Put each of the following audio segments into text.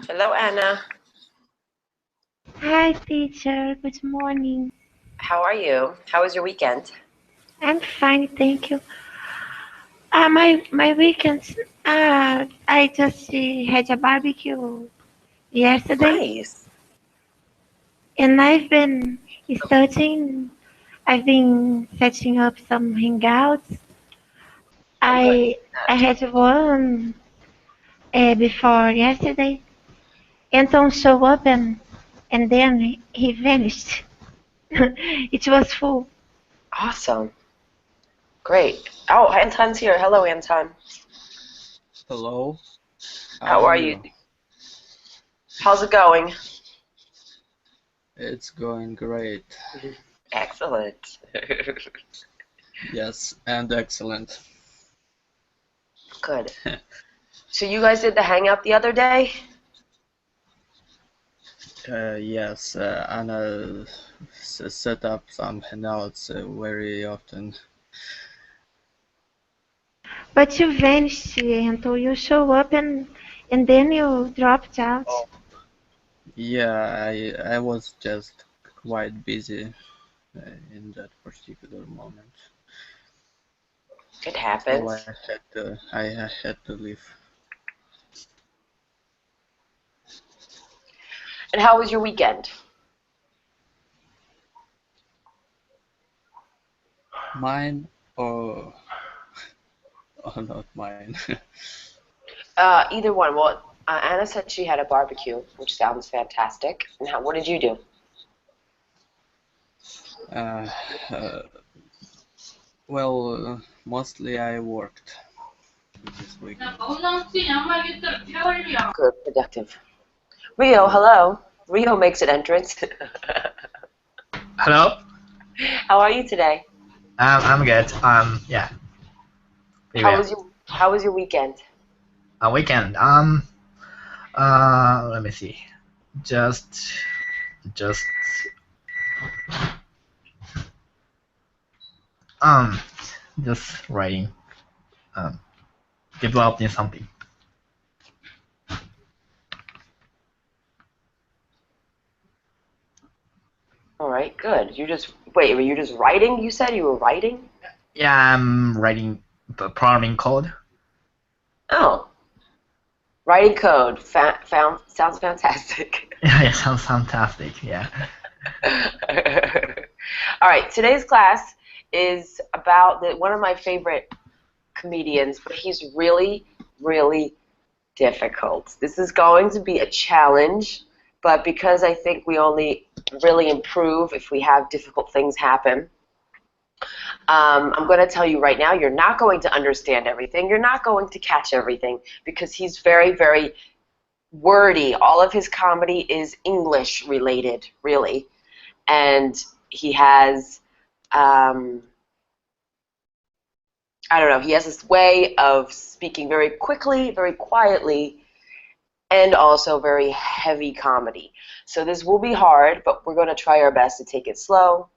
Hello, Anna. Hi, teacher. Good morning. How are you? How was your weekend? I'm fine, thank you. My weekends. I just had a barbecue yesterday, Nice. and I've been studying. I've been setting up some hangouts. Oh, good. I had one before yesterday. Anton showed up and then he vanished. It was full. Awesome. Great. Oh, Anton's here. Hello, Anton. Hello, how How are are you? you? How's it going? It's going great. Excellent. Yes, and excellent. Good. So you guys did the hangout the other day? Yes, Anna set up some hangouts very often. But you vanished, Anton. You show up and then you dropped out. Yeah, I was just quite busy in that particular moment, It so happens. I had to leave. And how was your weekend? Mine or not mine? Either one. Well, Anna said she had a barbecue, which sounds fantastic. And what did you do? uh, uh, well, mostly I worked this weekend. Good, productive. Rio, Yeah. hello. Rio makes an entrance. Hello. How are you today? I'm good. Yeah, pretty How well. was your weekend? A weekend. Let me see. Just, just, um, just writing. Um, developing something. All right, good. Were you just writing? You said you were writing? Yeah, I'm writing the programming code. Oh, writing code. Sounds fantastic. Yeah, it sounds fantastic. Yeah. All right, today's class is about one of my favorite comedians, but he's really, really difficult. This is going to be a challenge, but because I think we only really improve if we have difficult things happen, I'm going to tell you right now, you're not going to understand everything. You're not going to catch everything because he's very, very wordy. All of his comedy is English related, really. And he has, I don't know, he has this way of speaking very quickly, very quietly, and also very heavy comedy. So this will be hard, but we're going to try our best to take it slow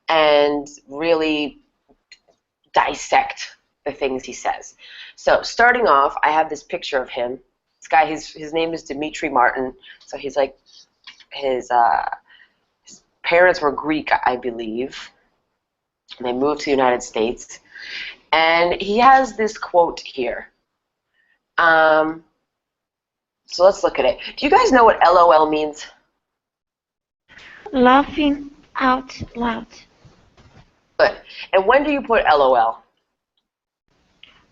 and really dissect the things he says. So starting off, I have this picture of him. This guy, his name is Dimitri Martin. So he's like, his parents were Greek, I believe. And they moved to the United States. And he has this quote here. So let's look at it. Do you guys know what LOL means? Laughing out loud. Good. And when do you put LOL?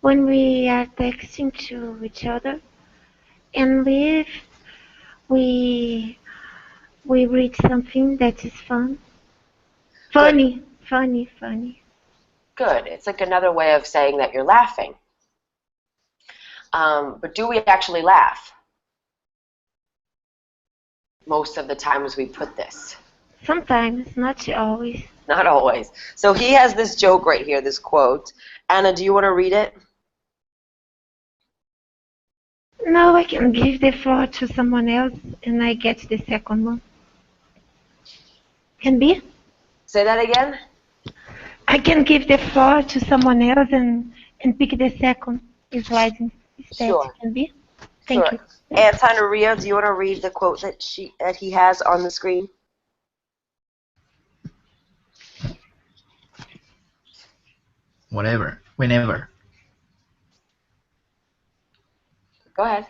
When we are texting to each other and we we read something that is Good. funny. Good. It's like another way of saying that you're laughing. But do we actually laugh? Most of the times we put this. Sometimes, not always. Not always. So he has this joke right here, this quote. Anna, do you want to read it? No, I can give the floor to someone else and I get the second one. Can be? Say that again? I can give the floor to someone else and pick the second slide instead. Sure. Can be? Thank Sure. you. Anton or Rio, do you want to read the quote that he has on the screen? Whenever, Go ahead.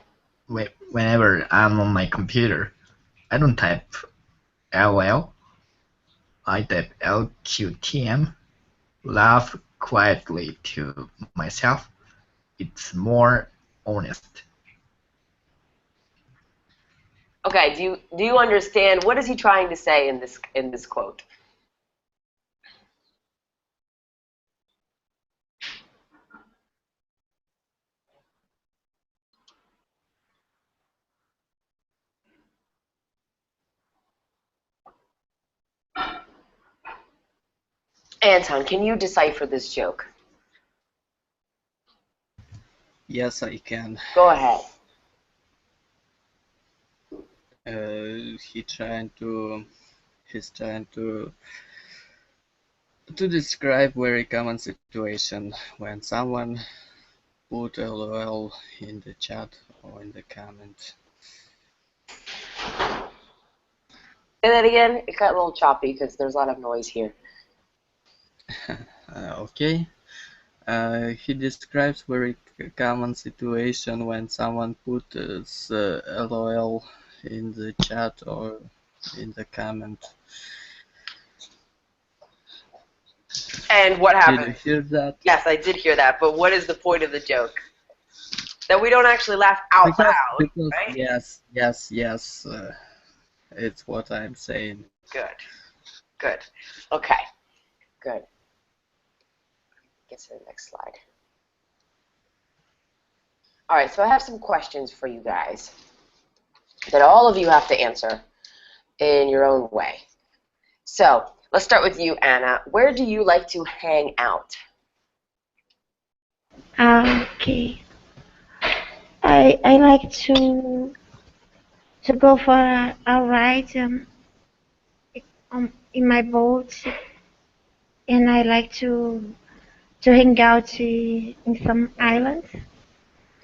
whenever I'm on my computer, I don't type LOL. I type LQTM. Laugh quietly to myself. It's more honest. Okay. Do you understand what is he trying to say in this quote? Anton, can you decipher this joke? Yes, I can. Go ahead. He's trying to describe very common situation when someone put LOL in the chat or in the comment. Say that again. It got a little choppy because there's a lot of noise here. Okay. He describes very common situation when someone puts LOL in the chat or in the comment. And what Did happened? you hear that? Yes, I did hear that. But what is the point of the joke? That we don't actually laugh out loud, Because right? yes. It's what I'm saying. Good. Okay. Good. Get to the next slide. All right, so I have some questions for you guys that all of you have to answer in your own way. So let's start with you, Anna. Where do you like to hang out? Okay. I like to go for a ride in my boat, and I like to hang out in some islands.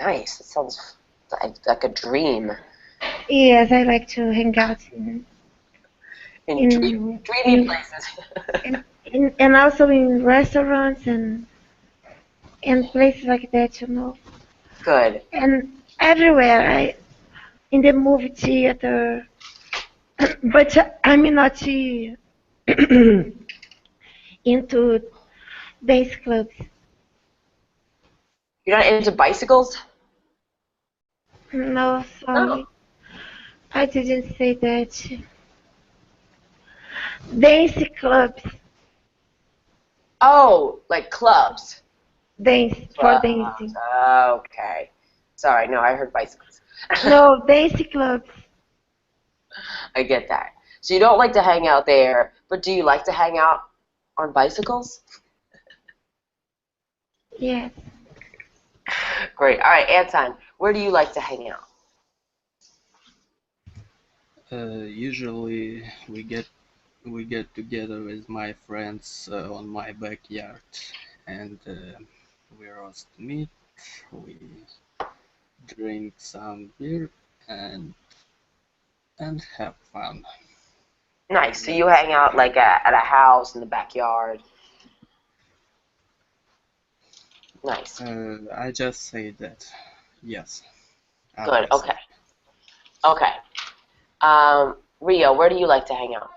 Nice. It sounds like a dream. Yes, I like to hang out In dreamy places. and also in restaurants and places like that, Good. And everywhere, in the movie theater, but I'm not into dance clubs. You're not into bicycles? No, No. sorry, I didn't say that. Dance clubs, Oh, like clubs. dance for Clubs. dancing. Okay. Sorry, no, I heard bicycles. No, dance clubs. I get that. So you don't like to hang out there, but do you like to hang out on bicycles? Yes. Great. All right, Anton, where do you like to hang out? Usually we get together with my friends on my backyard, and we roast meat, we drink some beer, and have fun. Nice. So you hang out like at a house in the backyard. Nice. I just say that, yes. Good. Obviously. Okay. Rio, where do you like to hang out?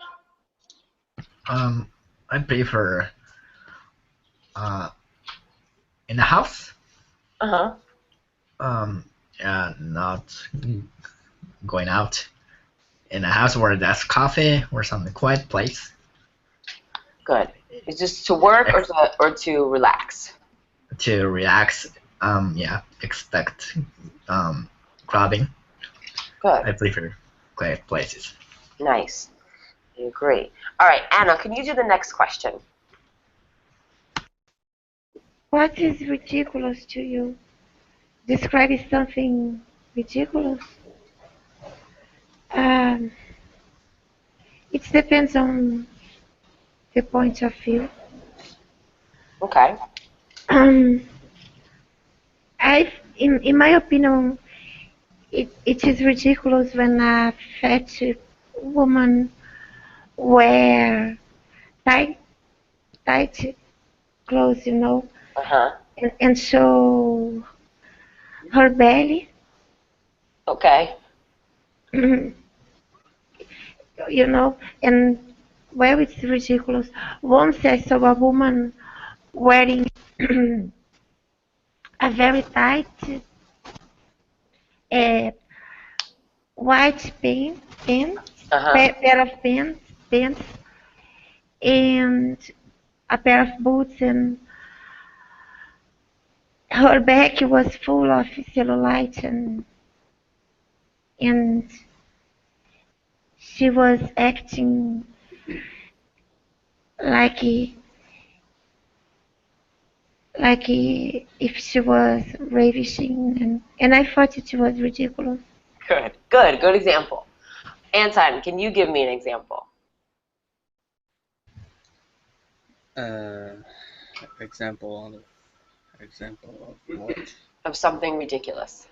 I prefer in the house. Uh-huh. Yeah, not going out. In a house where there's coffee or some quiet place Good. Is this to work or to relax? to relax. Yeah, expect clubbing. Good. I prefer quiet places. Nice. I agree. All right, Anna, can you do the next question? What is ridiculous to you? Describe something ridiculous. Um, it depends on the point of view. Okay. I, in my opinion, it is ridiculous when a fat woman wear tight tight clothes, Uh-huh. and show her belly, Okay. you and well, it's ridiculous. Once I saw a woman wearing a very tight uh, white Uh-huh. pair of pants, and a pair of boots, and her back was full of cellulite, and she was acting like if she was ravishing, and I thought it was ridiculous. Good. Good. Good example. Anton, can you give me an example Uh, example on example of what? of something ridiculous?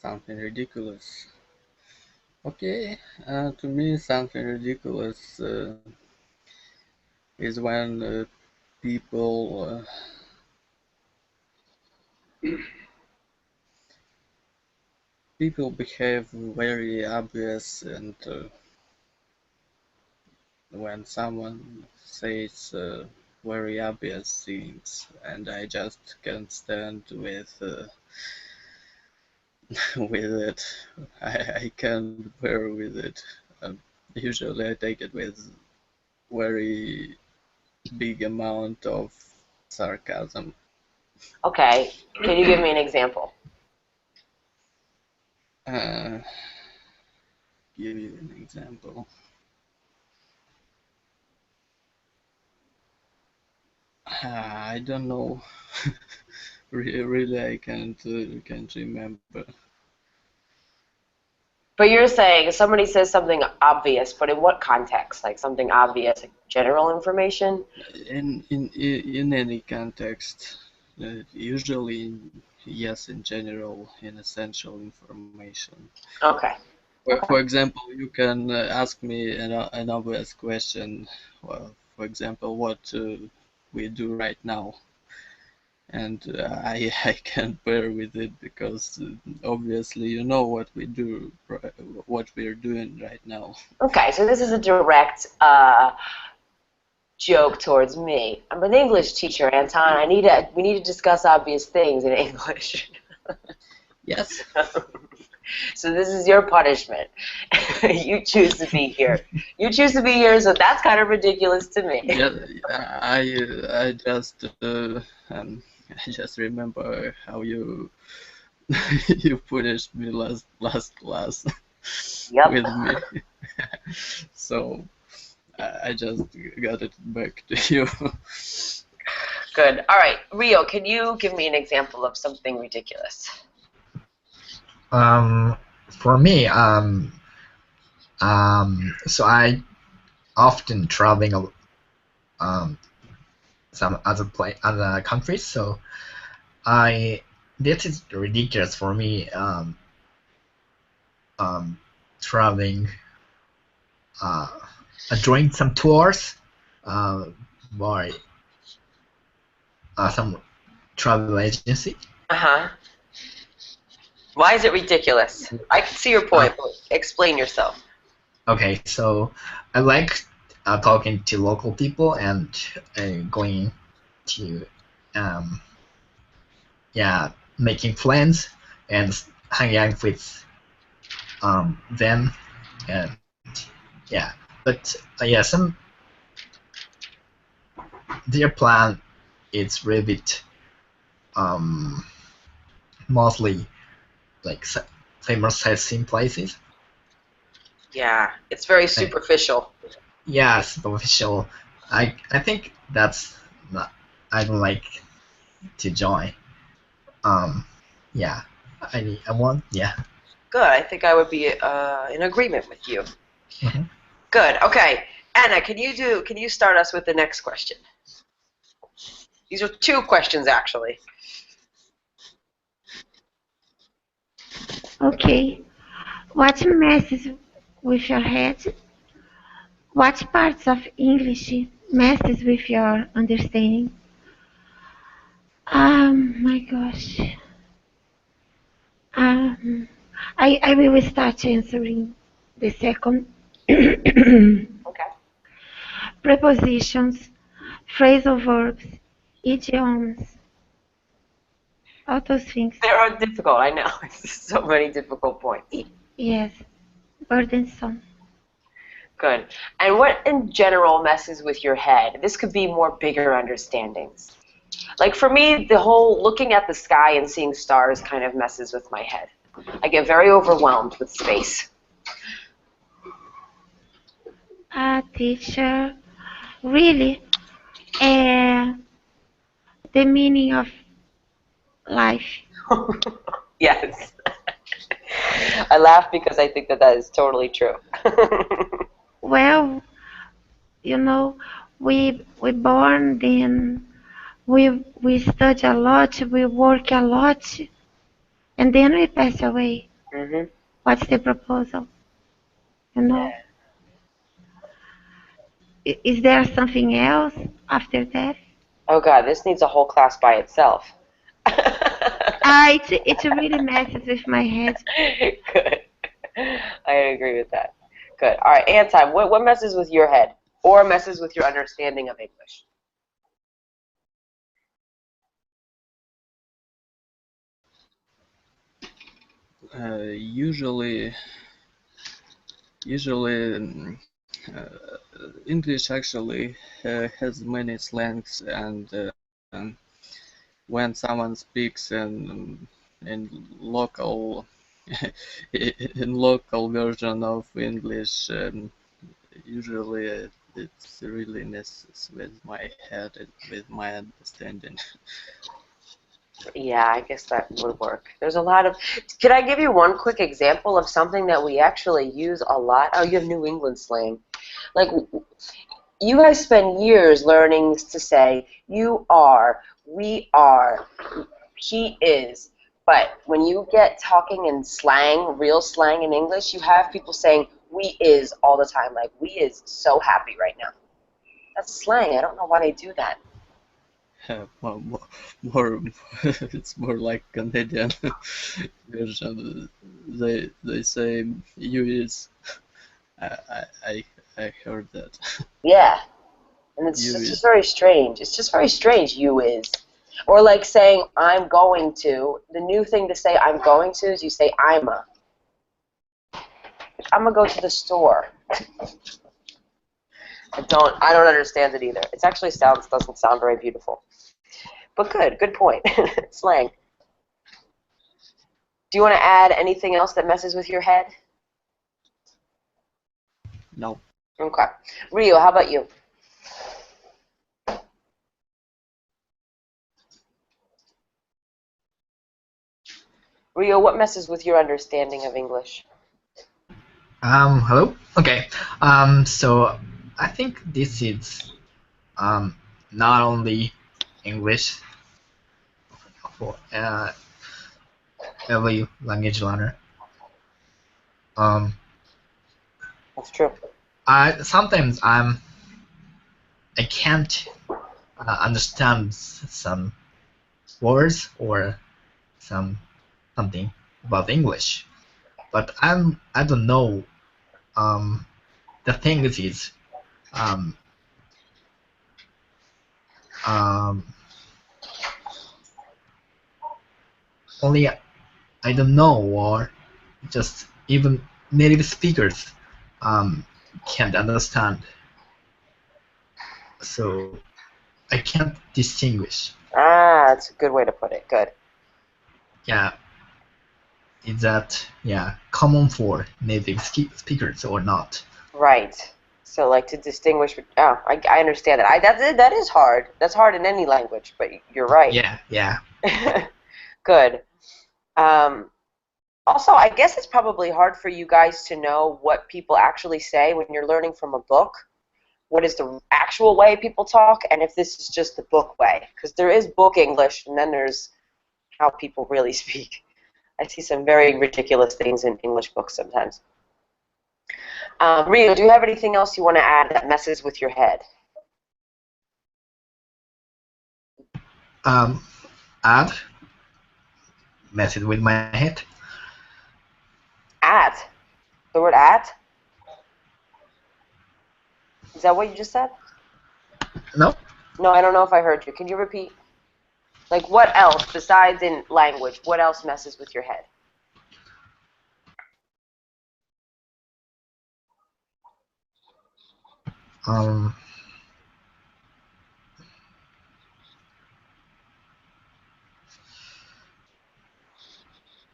Something ridiculous. Okay, to me something ridiculous is when people people behave very obvious, and when someone says very obvious things, and I just can't stand with with it. I can't bear with it. Usually I take it with very big amount of sarcasm. Okay. Can you give me an example? Uh, give you an example. I don't know. Really, I can't remember. But you're saying somebody says something obvious, but in what context? Like something obvious, like general information? In any context, usually yes, in general, in essential information. Okay. For example, you can ask me an obvious question. Well, for example, what we do right now, and I can't bear with it because obviously you know what we do, what we're doing right now. Okay, so this is a direct joke towards me. I'm an English teacher, Anton. We need to discuss obvious things in English. Yes. So this is your punishment. You choose to be here. You choose to be here, so that's kind of ridiculous to me. Yeah, I just I just remember how you you punished me last class Yep. with me, so I just got it back to you. Good. All right, Rio, can you give me an example of something ridiculous? For me, so I often traveling some other countries, so I this is ridiculous for me. Traveling, uh, join some tours, by some travel agency. Uh-huh. Why is it ridiculous? I can see your point, but explain yourself. Okay, so I like talking to local people and going to um, yeah, making friends and hanging out with them, and yeah, but yeah, some their plan is really bit um, mostly like famous sightseeing places. Yeah, it's very superficial. Yeah, superficial. I think that's not. I don't like to join. Um, yeah, I want. Yeah. Good. I think I would be in agreement with you. Mhm. Good. Okay. Anna, can you start us with the next question? These are two questions actually. Okay. What messes with your head? What parts of English messes with your understanding? My gosh. Um, I will start answering the second. Okay. Prepositions, phrasal verbs, idioms, all those things. They are difficult, I know. So many difficult points. Yes, burdensome. Good. And what in general messes with your head? This could be more bigger understandings. Like for me, the whole looking at the sky and seeing stars kind of messes with my head. I get very overwhelmed with space. Teacher, really, uh, the meaning of life. Yes. I laugh because I think that that is totally true. Well, you know, we born, then we study a lot, we work a lot, and then we pass away. hmm What's the proposal? You know, is there something else after that? Oh God, this needs a whole class by itself. It really messes with my head. Good. I agree with that. Good. All right, Anton, what messes with your head or messes with your understanding of English? Usually, English actually has many slangs, and when someone speaks in local in local version of English, usually it's really messes with my head and with my understanding. Yeah, I guess that would work. There's a lot of. Can I give you one quick example of something that we actually use a lot? Oh, you have New England slang. Like, you guys spend years learning to say you are, we are, he is. But when you get talking in slang, real slang in English, you have people saying we is all the time. Like, we is so happy right now. That's slang. I don't know why they do that. More it's more like Canadian version. They say you is. I I I I heard that. Yeah. And You it's just is. very strange. It's just very strange, you is. Or like saying I'm going to. The new thing to say I'm going to is you say I'm a. I'm gonna go to the store. I don't understand it either. It actually doesn't sound very beautiful. But good point. Slang. Do you want to add anything else that messes with your head? No. Okay. Rio, how about you? Rio, what messes with your understanding of English? Hello? Okay. So I think this is not only English for every language learner. Um, That's true. sometimes I can't understand some words or something about English, but I don't know. Um, the thing is um, um, only I don't know, or just even native speakers can't understand. So I can't distinguish. Ah, that's a good way to put it. Good. Yeah, is that common for native speakers or not? Right. So, like to distinguish. Oh, I understand that. That is hard. That's hard in any language. But you're right. Yeah. Good. Um, Also, I guess it's probably hard for you guys to know what people actually say when you're learning from a book. What is the actual way people talk, and if this is just the book way? Because there is book English, and then there's how people really speak. I see some very ridiculous things in English books sometimes. Rio, do you have anything else you want to add that messes with your head? Add mess it with my head. At? The word at? Is that what you just said? No. No, I don't know if I heard you. Can you repeat? Like, what else, besides in language, what else messes with your head?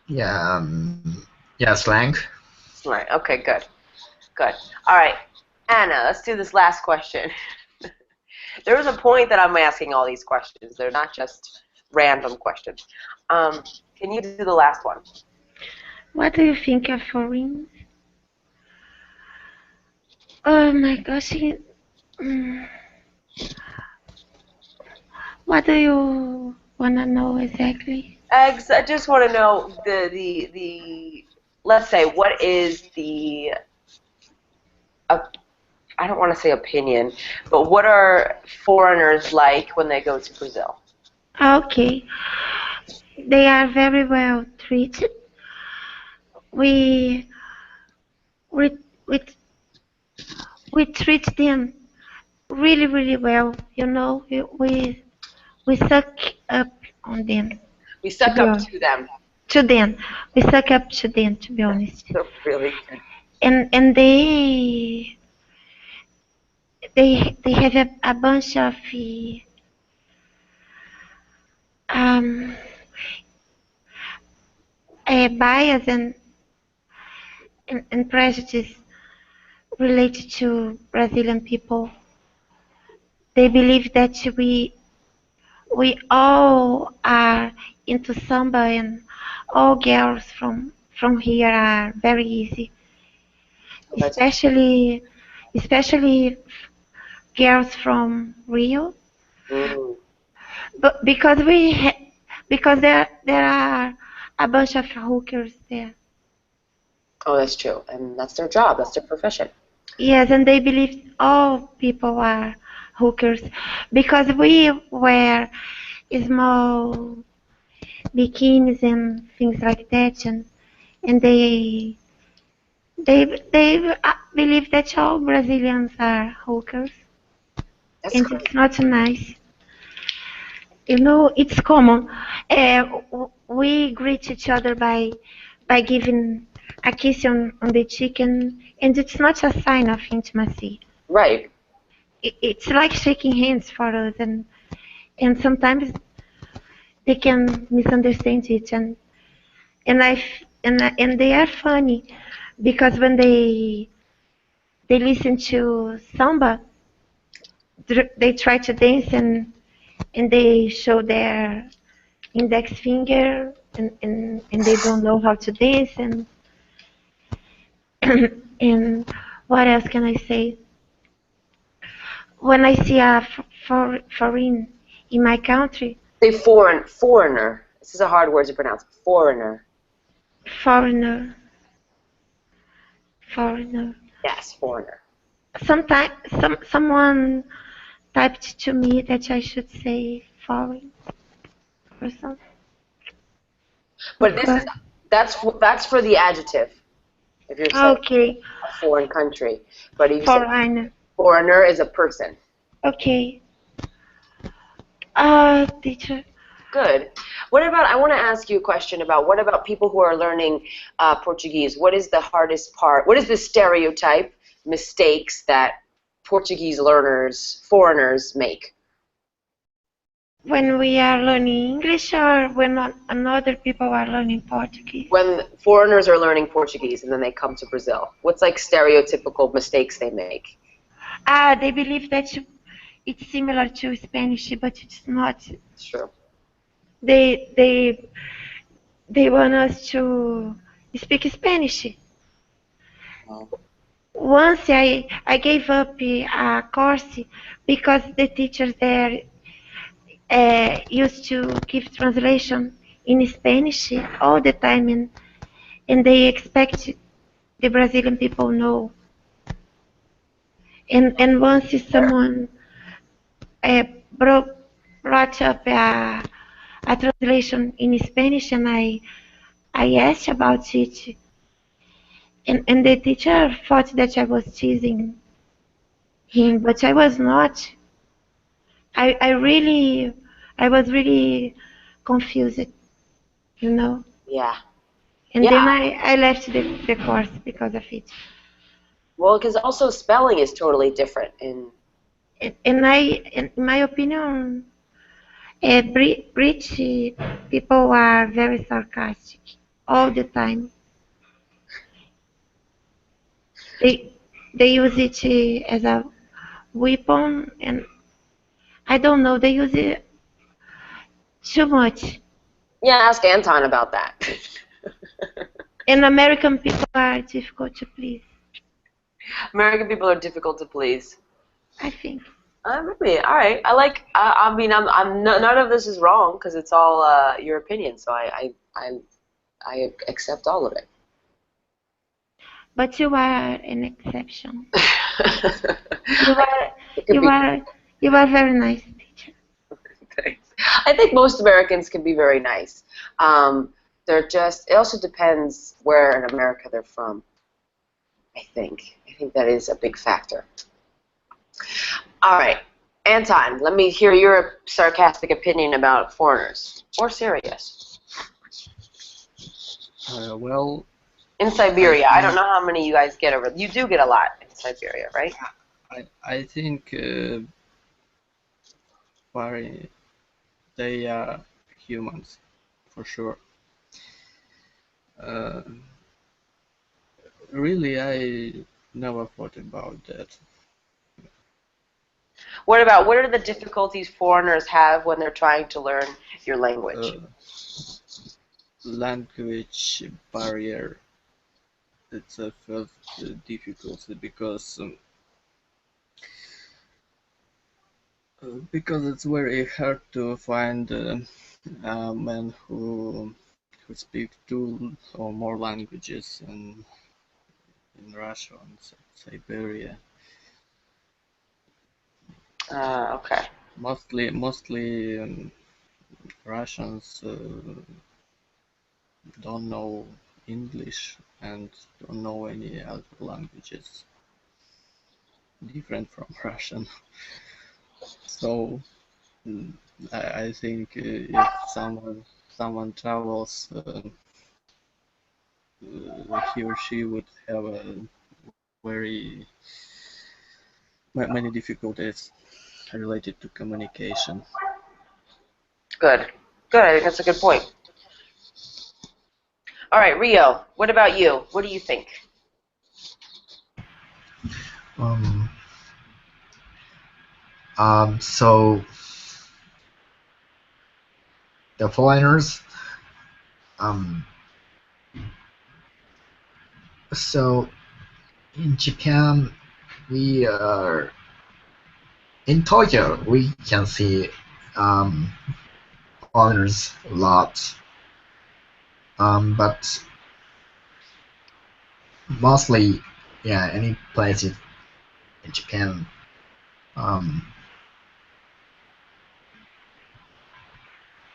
Yeah. Yeah, slang. Right. Okay, good. Good. All right. Anna, let's do this last question. There is a point that I'm asking all these questions. They're not just random questions. Can you do the last one? What do you think of foreign? Oh my gosh. What do you wanna know exactly? I just want to know the let's say, what is the I don't want to say opinion, but what are foreigners like when they go to Brazil? Okay, they are very well treated. We we we, we treat them really really well. You know, we suck up on them. We To suck be up honest, to them. to them, we suck up to them. To be honest, So really good. and they have a bunch of um, bias and prejudice related to Brazilian people. They believe that we all are into samba and all girls from here are very easy, That's especially girls from Rio. mm, But because there are a bunch of hookers there. oh, that's true, and that's their job. That's their profession. Yes, and they believe all people are hookers because we wear small bikinis and things like that, and they believe that all Brazilians are hookers, That's and great. it's not nice. You know, it's common. We greet each other by giving a kiss on the cheek, and it's not a sign of intimacy. Right. It's like shaking hands for us, and sometimes they can misunderstand it, and they are funny because when they listen to samba, they try to dance and they show their index finger and they don't know how to dance and what else can I say? When I see a foreign in my country, Say foreigner. This is a hard word to pronounce. Foreigner. foreigner, foreigner. Yes, foreigner. Sometimes someone typed to me that I should say foreign or something. But this is that's for the adjective. If you're saying Okay, a foreign country, but if you say foreigner. foreigner is a person. Okay. Teacher. Good. What about, I want to ask you a question about what about people who are learning Portuguese? What is the hardest part? What is the stereotype mistakes that Portuguese learners, foreigners make? When we are learning English or when other people are learning Portuguese? When foreigners are learning Portuguese and then they come to Brazil, what's like stereotypical mistakes they make? They believe that it's similar to Spanish, but it's not. It's true. They they they want us to speak Spanish. Wow. Once I gave up a course because the teachers there used to give translation in Spanish all the time, and they expect the Brazilian people know. And once someone uh, brought, brought up a translation in Spanish, and I asked about it, and the teacher thought that I was teasing him, but I was not. I really, I was really confused, you know. Yeah. And Yeah. then I left the course because of it. Well, because also spelling is totally different. In my opinion, British people are very sarcastic all the time. They they use it as a weapon, and I don't know. They use it too much. Yeah, ask Anton about that. And American people are difficult to please, American people are difficult to please. I think. Really? All right. I like. I mean, none of this is wrong because it's all your opinion. So I accept all of it. But you are an exception. It You are could you be. are you are very nice teacher. Thanks. I think most Americans can be very nice. They're just. It also depends where in America they're from. I think that is a big factor. All right, Anton, let me hear your sarcastic opinion about foreigners. Or serious. Well, In I Siberia, I don't think know how many you guys get over. You do get a lot in Siberia, right? I think foreign they are humans for sure. Uh, Really, I never thought about that. What are the difficulties foreigners have when they're trying to learn your language? Uh, Language barrier, it's a first difficulty because it's very hard to find men who speak two or more languages in Russia and Siberia. Okay. Mostly Russians don't know English and don't know any other languages different from Russian. So mm, I think if someone travels, he or she would have a very many difficulties related to communication. Good. Good. I think that's a good point. All right, Rio. What about you? What do you think? Um, so the foreigners, um, so in Japan, we are in Tokyo. We can see um, foreigners a lot, but mostly, yeah, any place in Japan. Um,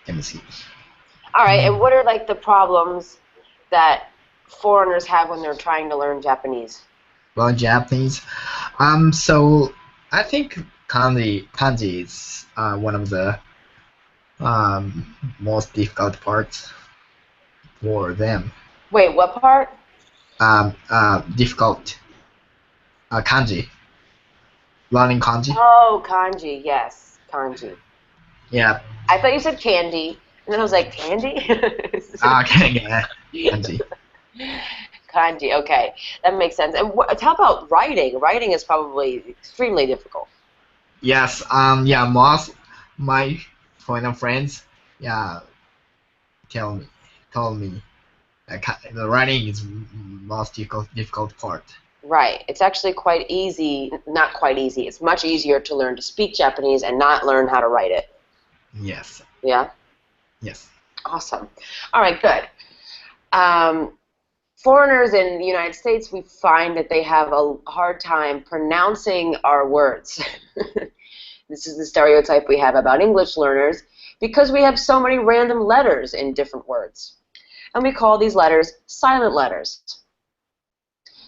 Let me see. All right, and what are like the problems that foreigners have when they're trying to learn Japanese? Well, Japanese. So I think kanji is one of the most difficult parts for them. Wait, what part? Difficult kanji. Learning kanji. Oh, kanji. Yes, kanji. Yeah. I thought you said candy, and then I was like, candy? Okay. Yeah. Kanji. Kanji. Okay, that makes sense. And how about writing? Writing is probably extremely difficult. Yes. Yeah. Most my foreign friends. Yeah. Tell me. Told me. The writing is most difficult part. Right. It's actually quite easy. Not quite easy. It's much easier to learn to speak Japanese and not learn how to write it. Yes. Yeah. Yes. Awesome. All right, good. Foreigners in the United States, we find that they have a hard time pronouncing our words. This is the stereotype we have about English learners because we have so many random letters in different words. And we call these letters silent letters.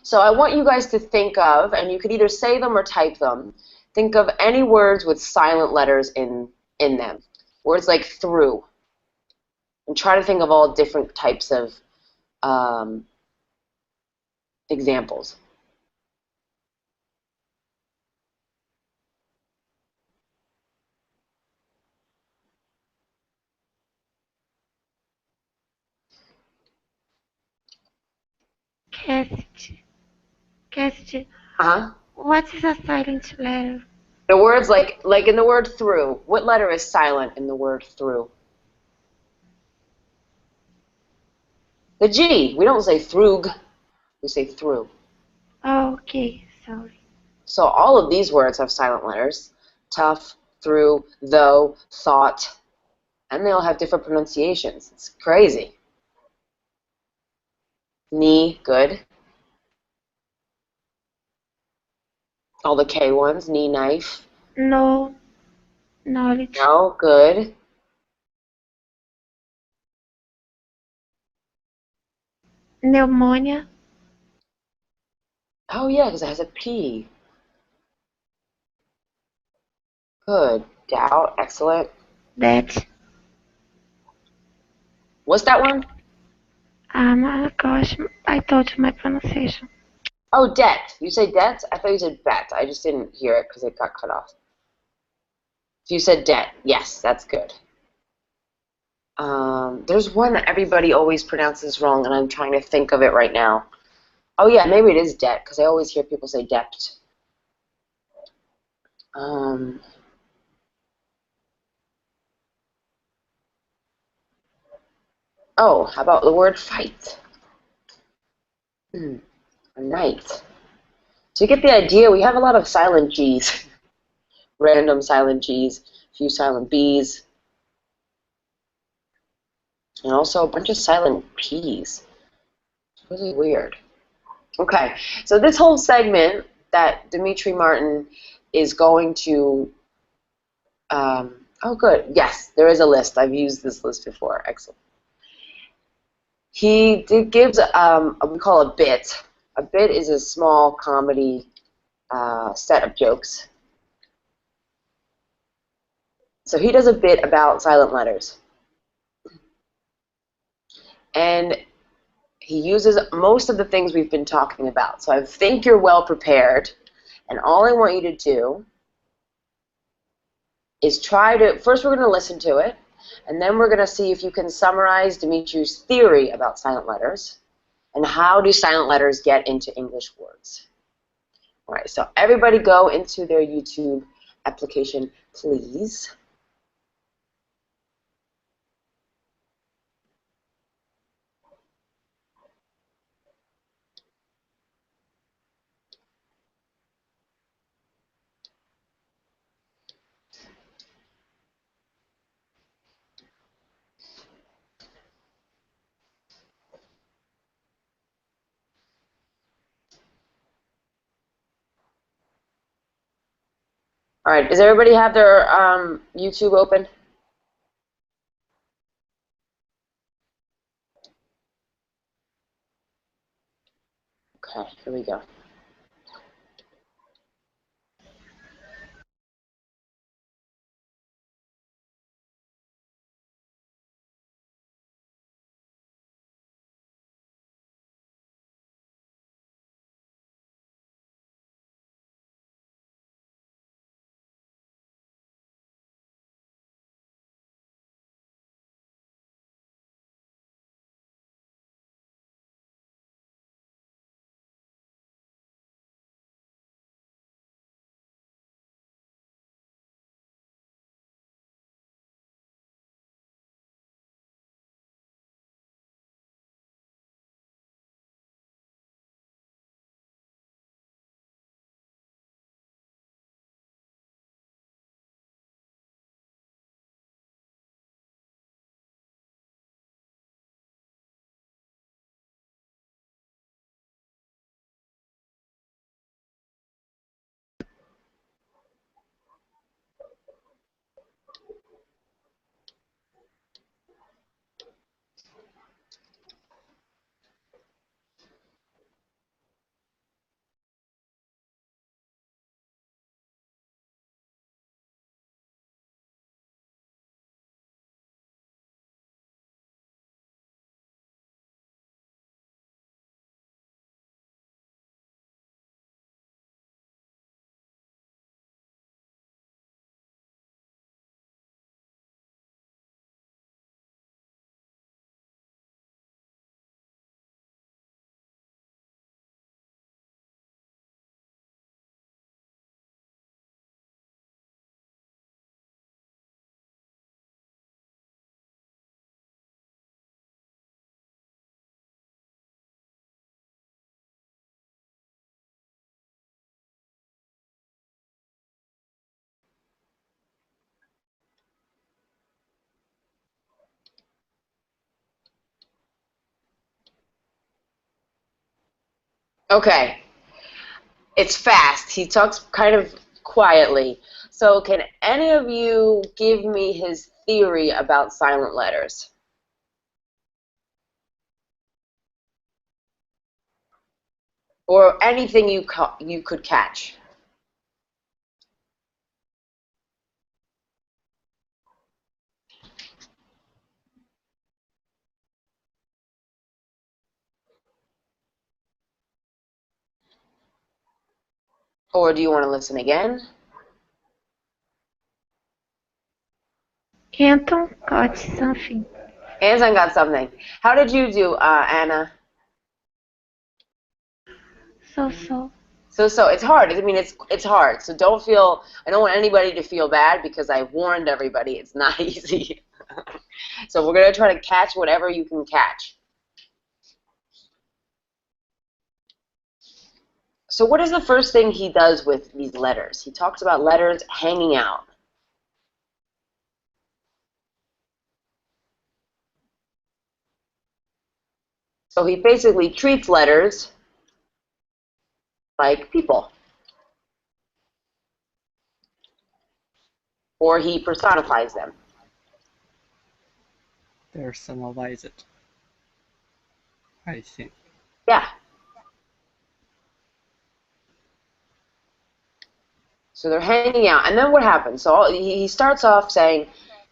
So I want you guys to think of, and you could either say them or type them, think of any words with silent letters in them. Words like through. And try to think of all different types of examples. Cast. Uh-huh. What is a silent letter? The words like in the word through. What letter is silent in the word through? The G. We don't say thrug. We say through. Okay, sorry. So all of these words have silent letters. Tough, through, though, thought. And they all have different pronunciations. It's crazy. Knee, good. All the K ones. Knee, knife. No knowledge. No, good. Pneumonia. Oh, yeah, because it has a P. Good. Doubt, excellent. That. What's that one? Gosh, I told you my pronunciation. Oh, debt. You say debt? I thought you said bet. I just didn't hear it because it got cut off. If you said debt, yes, that's good. There's one that everybody always pronounces wrong, and I'm trying to think of it right now. Oh, yeah, maybe it is debt, because I always hear people say debt. Oh, how about the word fight? A night. So you get the idea, we have a lot of silent G's. Random silent G's, a few silent B's, and also a bunch of silent P's. It's really weird. Okay, so this whole segment that Demetri Martin is going to, oh good, yes, there is a list. I've used this list before, excellent. He gives, we call a bit. A bit is a small comedy set of jokes. So he does a bit about silent letters. And he uses most of the things we've been talking about. So I think you're well prepared. And all I want you to do is try to, first we're going to listen to it, and then we're going to see if you can summarize Dimitri's theory about silent letters, and how do silent letters get into English words. All right, so everybody go into their YouTube application, please. All right, does everybody have their YouTube open? Okay, here we go. Okay. It's fast. He talks kind of quietly. So can any of you give me his theory about silent letters? Or anything you could catch? Or do you want to listen again? Anton got something. Anton got something. How did you do, Anna? So. So it's hard. I mean, it's hard. So don't feel. I don't want anybody to feel bad because I warned everybody. It's not easy. So we're gonna try to catch whatever you can catch. So what is the first thing he does with these letters? He talks about letters hanging out. So he basically treats letters like people. Or he personifies them. Personalize it, I think. Yeah. So they're hanging out. And then what happens? So he starts off saying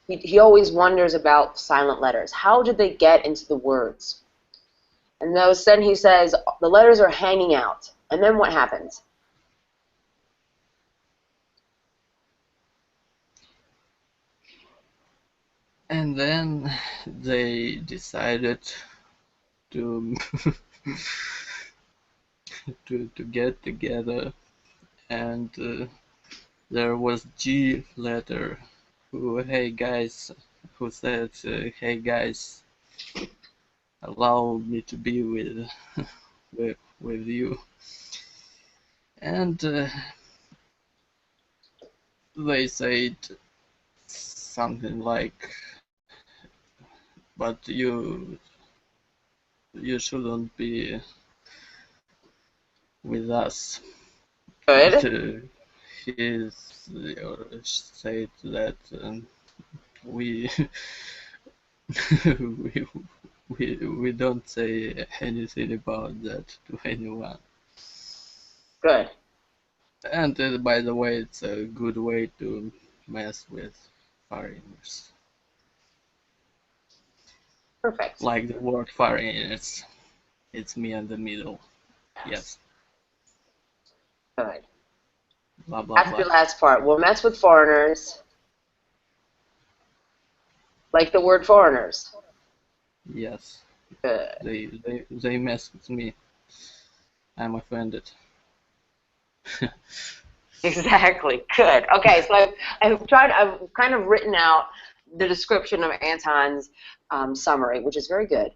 he always wonders about silent letters. How did they get into the words? And then he says the letters are hanging out. And then what happens? And then they decided to to get together, and there was G letter who said, hey guys, allow me to be with you. And they said something like, but you shouldn't be with us. Good. And he said that we we we don't say anything about that to anyone. Good. And by the way, it's a good way to mess with foreigners. Perfect. Like the word foreigners, it's me in the middle. Yes. Good. Blah blah That's blah. the last part. We'll mess with foreigners. Like the word foreigners. Yes. Good. They mess with me. I'm offended. Exactly. Good. Okay, so I've kind of written out the description of Anton's summary, which is very good,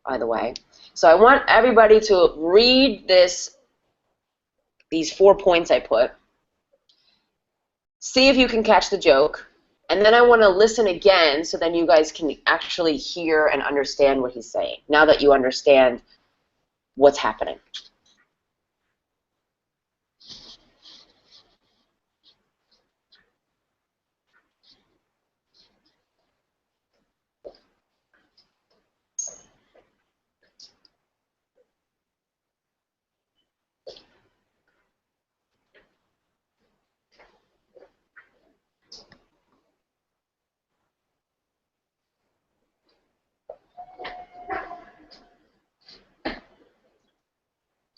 by the way. So I want everybody to read these 4 points I put. See if you can catch the joke. And then I want to listen again so then you guys can actually hear and understand what he's saying, now that you understand what's happening.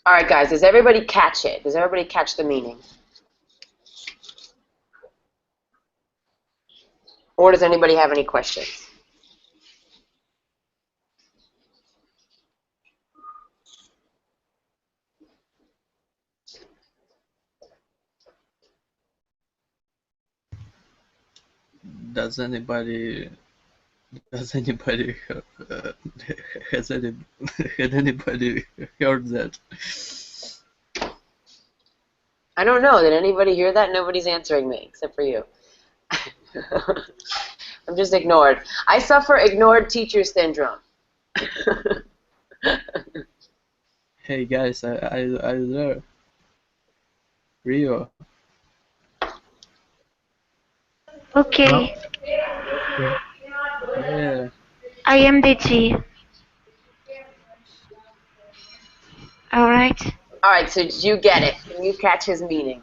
All right, guys, does everybody catch it? Does everybody catch the meaning? Or does anybody have any questions? Does anybody has anybody has any had anybody heard that? I don't know. Did anybody hear that? Nobody's answering me except for you. I'm just ignored. I suffer ignored teacher syndrome. Hey guys, I there. Rio. Hello? Okay, Yeah. Yeah. I am the G. All right. All right, so did you get it? Can you catch his meaning?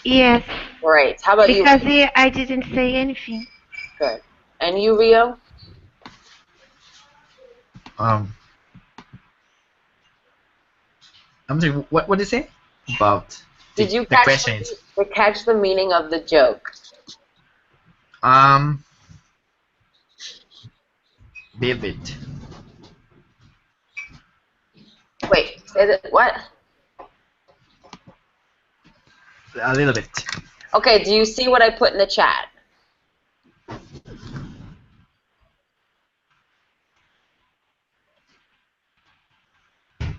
Yes, Great. How about you? because I didn't say anything. Good. And you, Rio? Um, I'm sorry, what did you say? About Did you the catch question is, catch the meaning of the joke? um, bit. Wait, say that what? A little bit. Okay, do you see what I put in the chat?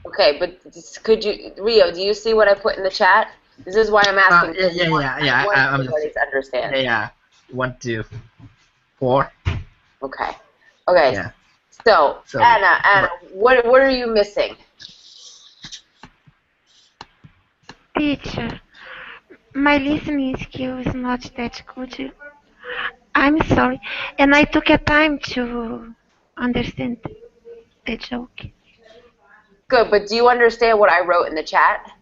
Okay, but could you, Rio, do you see what I put in the chat? This is why I'm asking. I want I'm just, everybody to understand. yeah. 1, 2, 4. Okay. Okay. Yeah. So, So, Anna, what are you missing? Teacher, my listening skill is not that good. I'm sorry, and I took a time to understand the joke. Good, but do you understand what I wrote in the chat? So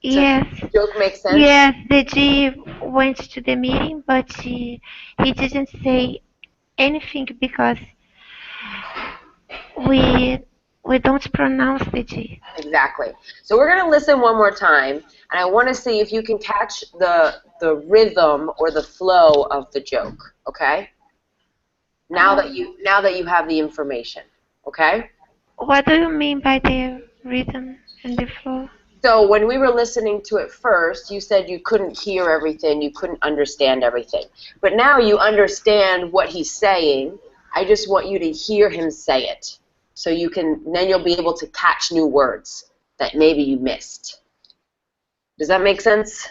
Yes, the joke makes sense? yes, the G went to the meeting, but he didn't say anything because we we don't pronounce the G. Exactly. So we're going to listen one more time, and I want to see if you can catch the rhythm or the flow of the joke, okay? Now that you have the information, okay? What do you mean by the rhythm and the flow? So when we were listening to it first, you said you couldn't hear everything, you couldn't understand everything. But now you understand what he's saying. I just want you to hear him say it. So then you'll be able to catch new words that maybe you missed. Does that make sense?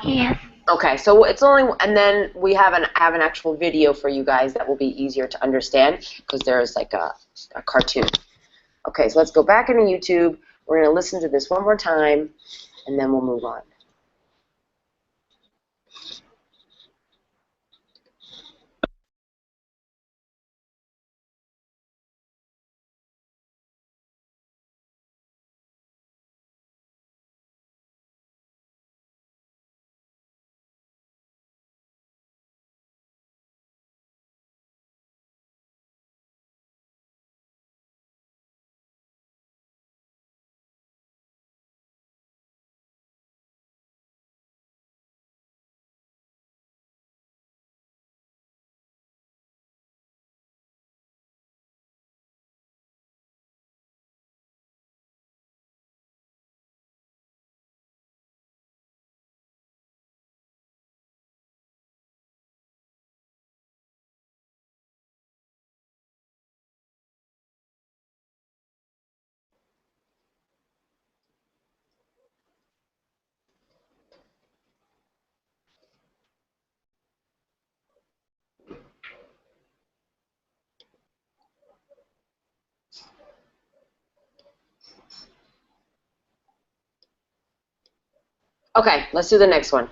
Yes. Okay, so it's only, and then we have an actual video for you guys that will be easier to understand because there's like a cartoon. Okay, so let's go back into YouTube. We're going to listen to this one more time, and then we'll move on. Okay, let's do the next one.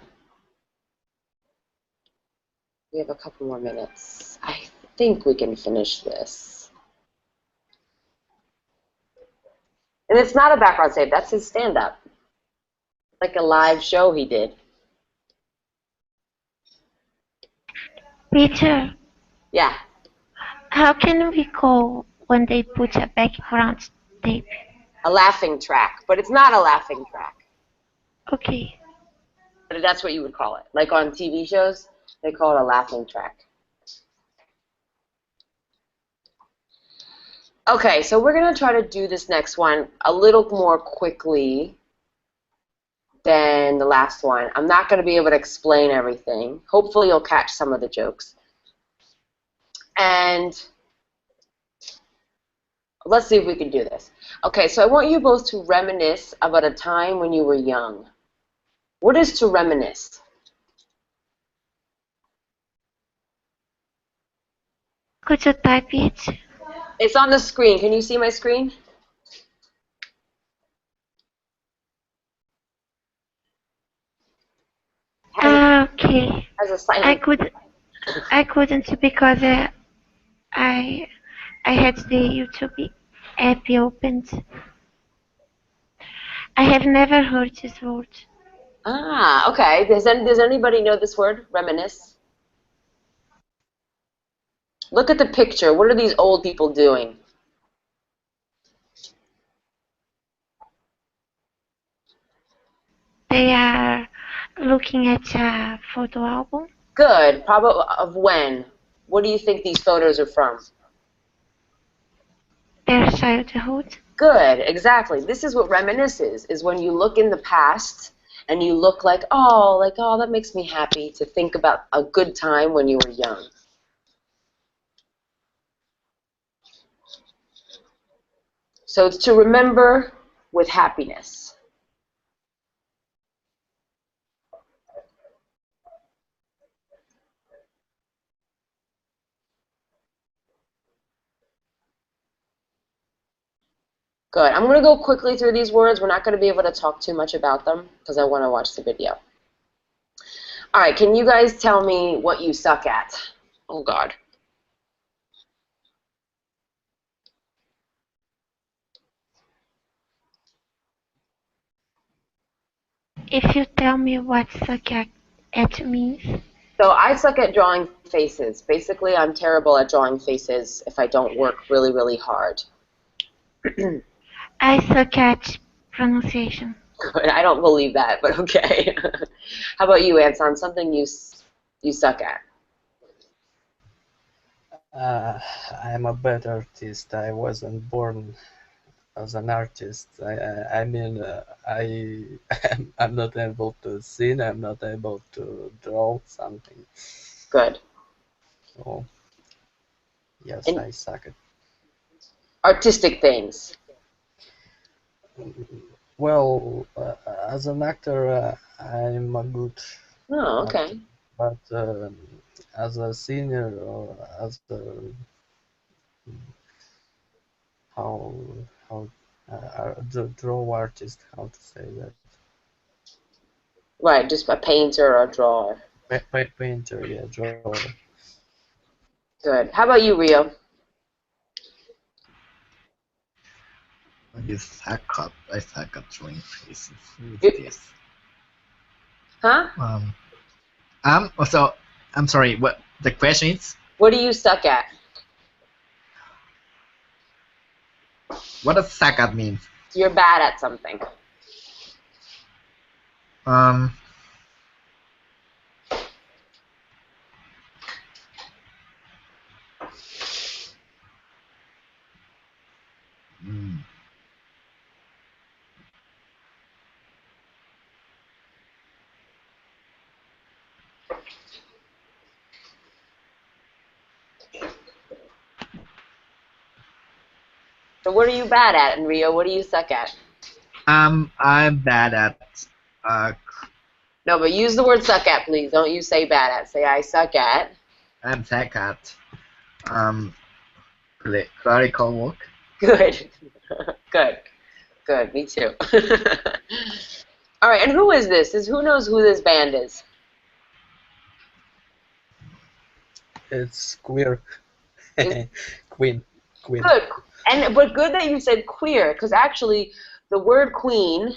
We have a couple more minutes. I think we can finish this. And it's not a background save. That's his stand-up. Like a live show he did. Teacher, Yeah. how can we call when they put a background tape? A laughing track. But it's not a laughing track. Okay. But that's what you would call it. Like on TV shows, they call it a laughing track. Okay, so we're going to try to do this next one a little more quickly than the last one. I'm not going to be able to explain everything. Hopefully you'll catch some of the jokes. And let's see if we can do this. Okay, so I want you both to reminisce about a time when you were young. What is to reminisce? Could you type it? It's on the screen. Can you see my screen? Okay. Has a silent. I couldn't because I had the YouTube app opened. I have never heard this word. Ah, okay. Does anybody know this word? Reminisce. Look at the picture. What are these old people doing? They are looking at a photo album. Good. Probably of when? What do you think these photos are from? Their childhood. Good. Exactly. This is what reminisce is when you look in the past and you look like, oh, that makes me happy to think about a good time when you were young. So it's to remember with happiness. Good. I'm going to go quickly through these words. We're not going to be able to talk too much about them because I want to watch the video. All right, can you guys tell me what you suck at? Oh, God. If you tell me what suck at means. So I suck at drawing faces. Basically, I'm terrible at drawing faces if I don't work really, really hard. I suck at pronunciation. Good. I don't believe that, but okay. How about you, Anton? Something you suck at? I'm a bad artist. I wasn't born as an artist. I mean, I'm not able to sing. I'm not able to draw something. Good. So, yes, And I suck at. artistic things. Well, as an actor, I'm a good Oh, actor, okay. but as a singer or as a how how draw artist, how to say that? Right, just a painter or a drawer. Painter, yeah, drawer. Good. How about you, Rio? I suck at drawing faces. Who is this? Huh? So I'm sorry. What the question is? What do you suck at? What does suck at mean? You're bad at something. Um. mm, So what are you bad at, and Rio? What do you suck at? I'm bad at. No, but use the word suck at, please. Don't you say bad at. Say I suck at. I'm suck at. Clerical work. Good. Good. Good. Me too. All right, and who is this? Who knows who this band is? It's queer. Is- Queen. Good. But good that you said queer, because actually the word queen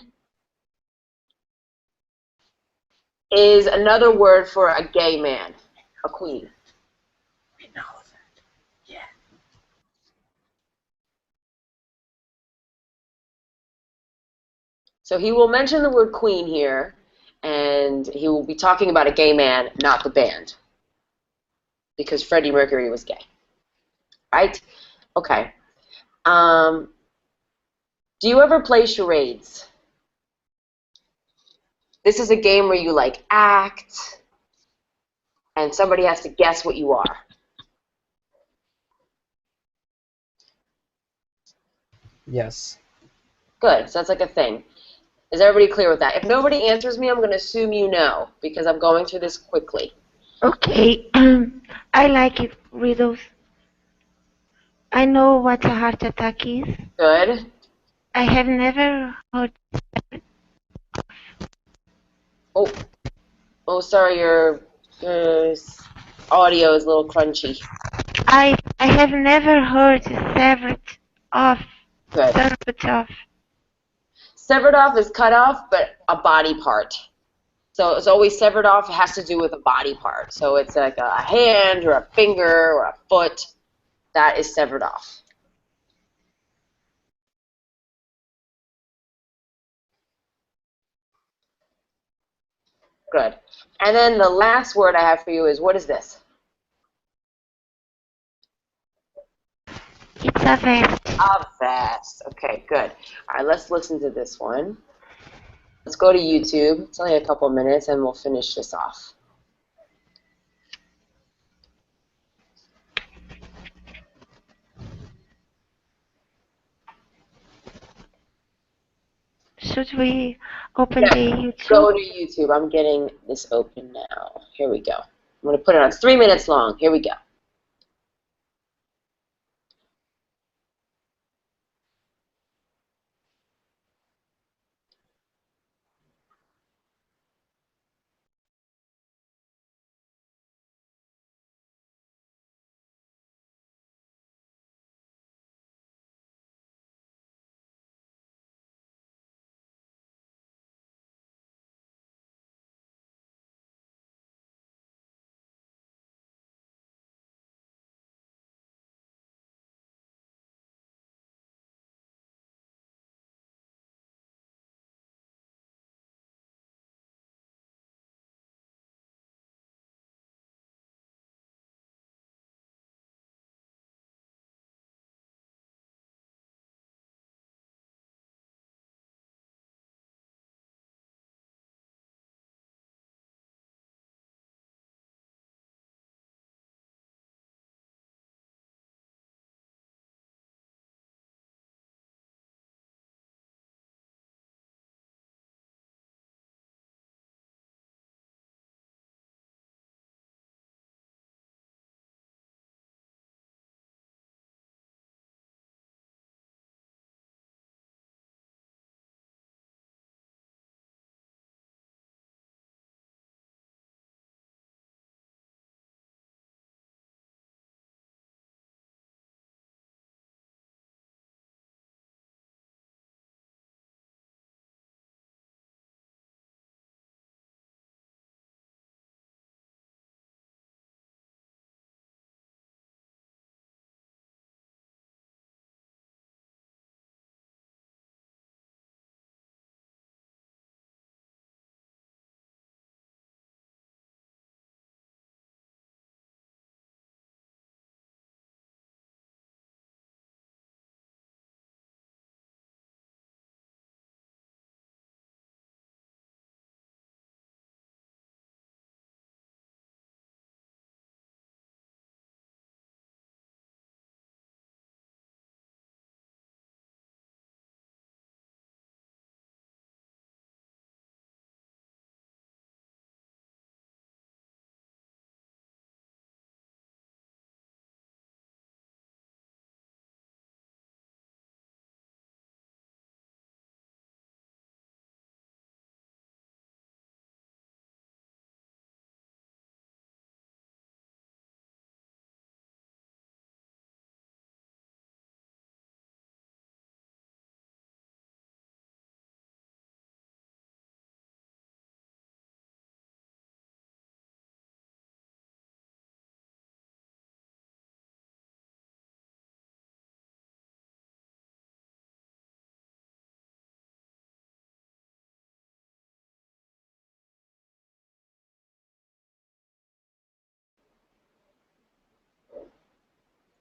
is another word for a gay man, a queen. We know that. Yeah. So he will mention the word queen here, and he will be talking about a gay man, not the band, because Freddie Mercury was gay. Right? Okay. Do you ever play charades? This is a game where you like act, and somebody has to guess what you are. Yes. Good. So that's like a thing. Is everybody clear with that? If nobody answers me, I'm going to assume you know, because I'm going through this quickly. Okay. I like it, riddles. I know what a heart attack is. Good. I have never heard. Oh, sorry, your audio is a little crunchy. I have never heard severed off. Good. Severed off. Severed off is cut off, but a body part. So it's always severed off. It has to do with a body part. So it's like a hand or a finger or a foot. That is severed off. Good. And then the last word I have for you is, what is this? It's a vest. A vest. Okay, good. All right, let's listen to this one. Let's go to YouTube. It's only a couple minutes, and we'll finish this off. Should we open Yeah, the YouTube? go to YouTube. I'm getting this open now. Here we go. I'm going to put it on. It's 3 minutes long. Here we go.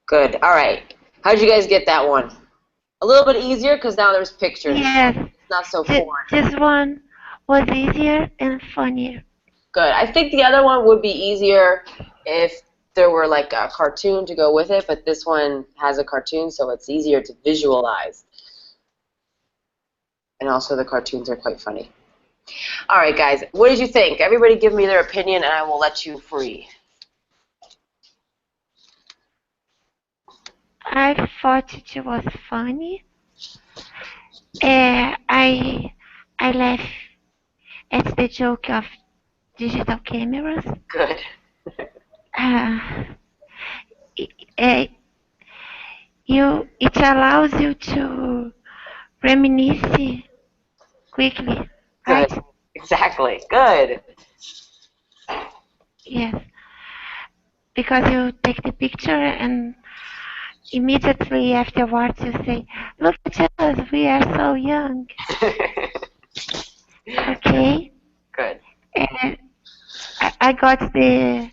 Good. All right. How'd you guys get that one? A little bit easier because now there's pictures. Yes. It's not so foreign. This one was easier and funnier. Good. I think the other one would be easier if there were like a cartoon to go with it, but this one has a cartoon, so it's easier to visualize. And also the cartoons are quite funny. All right, guys. What did you think? Everybody give me their opinion, and I will let you free. I thought it was funny. I laugh at the joke of digital cameras. Good. Uh, it, it allows you to reminisce quickly, Good. right? Exactly. Good. Yes, because you take the picture and immediately afterwards you say, "Look at us, we are so young." Okay, Good. and I got the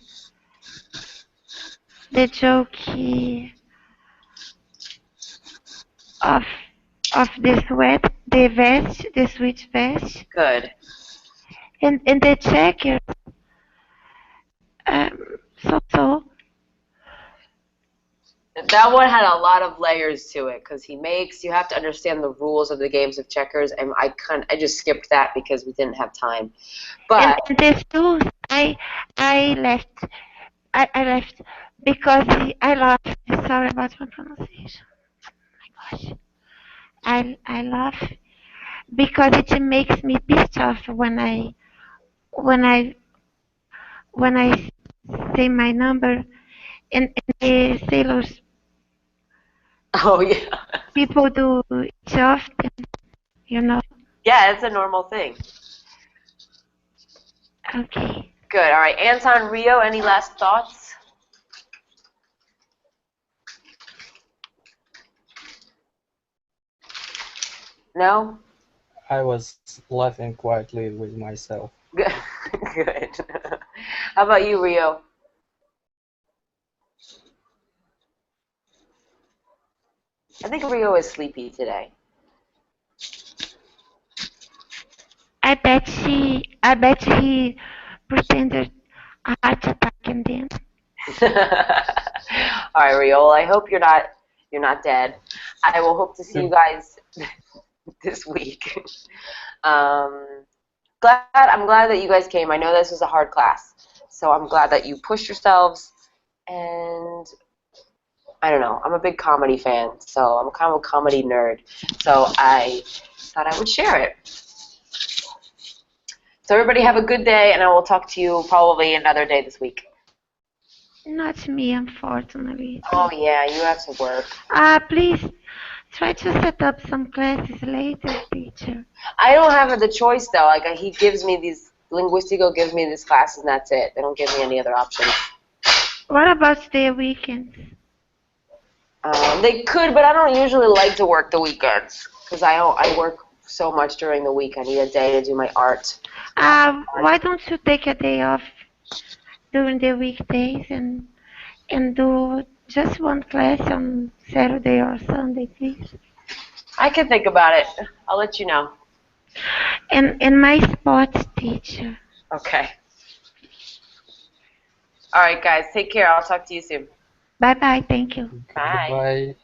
joke of the switch vest, Good. and the checker. So That one had a lot of layers to it because you have to understand the rules of the games of checkers, and I just skipped that because we didn't have time. But and the shoes I left I left because I love. Sorry about my pronunciation. My gosh, I love because it makes me pissed off when I when I say my number and the sailors oh yeah, people do it often, you know. yeah, it's a normal thing. Okay. Good. All right, Anton, Rio, any last thoughts? No. I was laughing quietly with myself. Good. Good. How about you, Rio? I think Rio is sleepy today. I bet he pretended a heart attack and then. All right, Rio. Well, I hope you're not dead. I will hope to see you guys this week. I'm glad that you guys came. I know this was a hard class, so I'm glad that you pushed yourselves. And I don't know. I'm a big comedy fan, so I'm kind of a comedy nerd. So I thought I would share it. So everybody have a good day, and I will talk to you probably another day this week. Not me, unfortunately. Oh yeah, you have to work. Please try to set up some classes later, teacher. I don't have the choice though. Like he gives me these Linguistico gives me these classes, and that's it. They don't give me any other options. What about the weekends? They could, but I don't usually like to work the weekends because I work so much during the week. I need a day to do my art. Why don't you take a day off during the weekdays and do just one class on Saturday or Sunday, please? I can think about it. I'll let you know. And my sports teacher. Okay. All right, guys. Take care. I'll talk to you soon. Bye bye. Thank you. Bye. Goodbye.